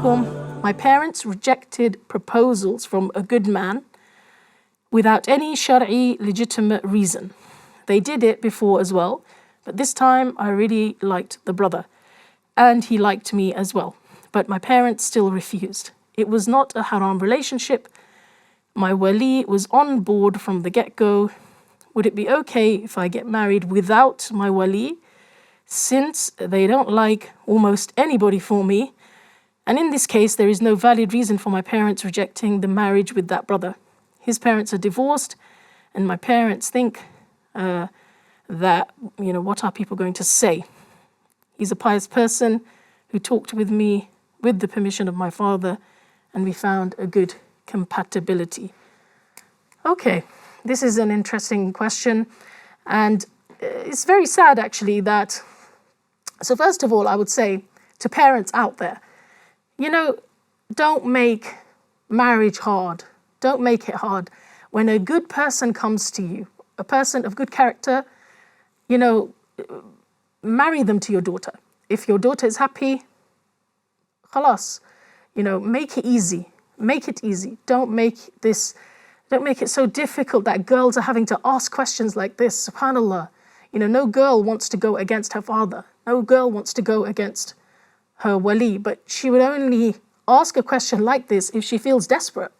alaikum. My parents rejected proposals from a good man without any Shari'i legitimate reason. They did it before as well, but this time I really liked the brother and he liked me as well. But my parents still refused. It was not a haram relationship. My wali was on board from the get-go. Would it be okay if I get married without my wali, since they don't like almost anybody for me? And in this case, there is no valid reason for my parents rejecting the marriage with that brother. His parents are divorced, and my parents think that, what are people going to say? He's a pious person who talked with me with the permission of my father, and we found a good compatibility. Okay, this is an interesting question, and it's very sad actually that, so first of all, I would say to parents out there, don't make marriage hard. Don't make it hard. When a good person comes to you, a person of good character, marry them to your daughter. If your daughter is happy, khalas, make it easy. Make it easy. Don't make it so difficult that girls are having to ask questions like this. SubhanAllah. No girl wants to go against her father. No girl wants to go against her wali, but she would only ask a question like this if she feels desperate.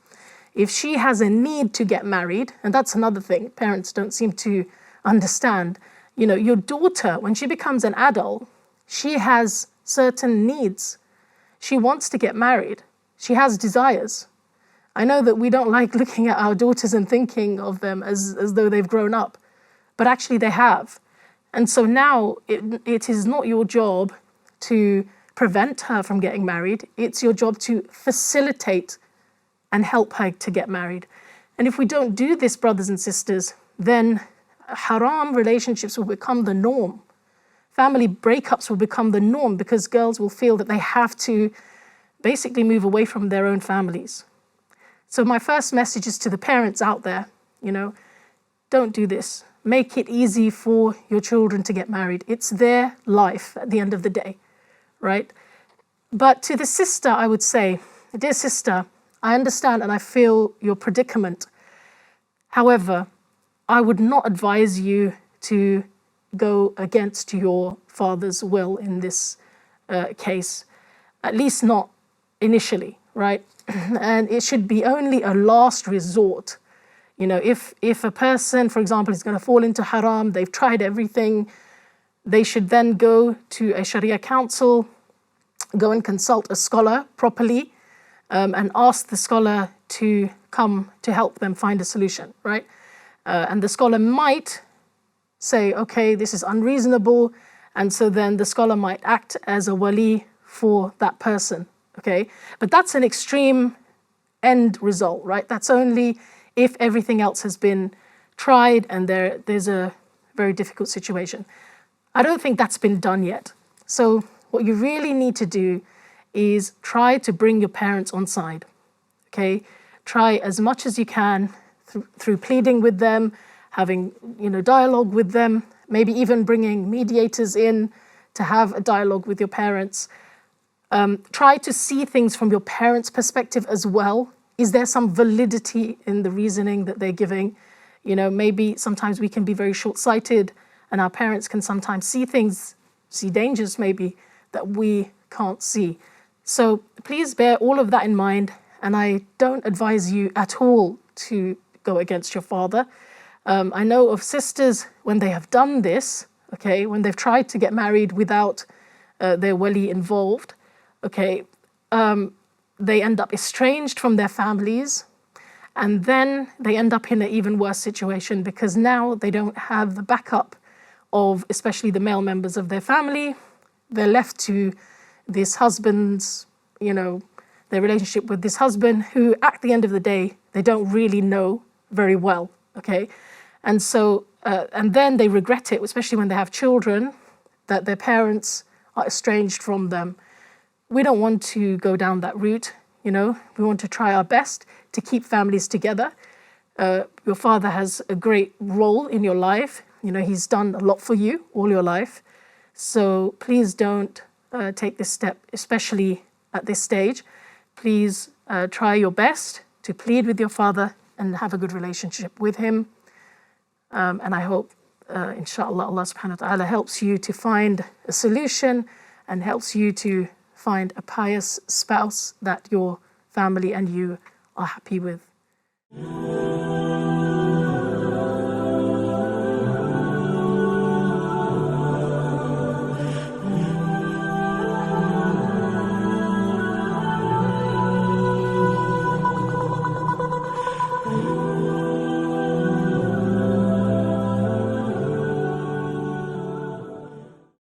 If she has a need to get married, and that's another thing parents don't seem to understand. Your daughter, when she becomes an adult, she has certain needs. She wants to get married. She has desires. I know that we don't like looking at our daughters and thinking of them as though they've grown up, but actually they have. And so now it is not your job to prevent her from getting married. It's your job to facilitate and help her to get married. And if we don't do this, brothers and sisters, then haram relationships will become the norm. Family breakups will become the norm because girls will feel that they have to basically move away from their own families. So my first message is to the parents out there, don't do this. Make it easy for your children to get married. It's their life at the end of the day, right? But to the sister, I would say, dear sister, I understand and I feel your predicament. However, I would not advise you to go against your father's will in this case, at least not initially, right? And it should be only a last resort. If a person, for example, is going to fall into haram, they've tried everything, they should then go to a Sharia council, go and consult a scholar properly, and ask the scholar to come to help them find a solution, right? And the scholar might say, okay, this is unreasonable, and so then the scholar might act as a wali for that person, okay? But that's an extreme end result, right? That's only if everything else has been tried and there's a very difficult situation. I don't think that's been done yet. So what you really need to do is try to bring your parents on side, okay? Try as much as you can through pleading with them, having dialogue with them, maybe even bringing mediators in to have a dialogue with your parents. Try to see things from your parents' perspective as well. Is there some validity in the reasoning that they're giving? Maybe sometimes we can be very short-sighted and our parents can sometimes see things, see dangers maybe that we can't see. So please bear all of that in mind, and I don't advise you at all to go against your father. I know of sisters when they have done this, okay, when they've tried to get married without their wali involved, okay, they end up estranged from their families, and then they end up in an even worse situation because now they don't have the backup of especially the male members of their family. They're left to this husband's, their relationship with this husband who at the end of the day, they don't really know very well, okay? And so, and then they regret it, especially when they have children, that their parents are estranged from them. We don't want to go down that route, We want to try our best to keep families together. Your father has a great role in your life. He's done a lot for you all your life. So please don't take this step, especially at this stage, please try your best to plead with your father and have a good relationship with him. And I hope, inshallah, Allah subhanahu wa ta'ala helps you to find a solution and helps you to find a pious spouse that your family and you are happy with.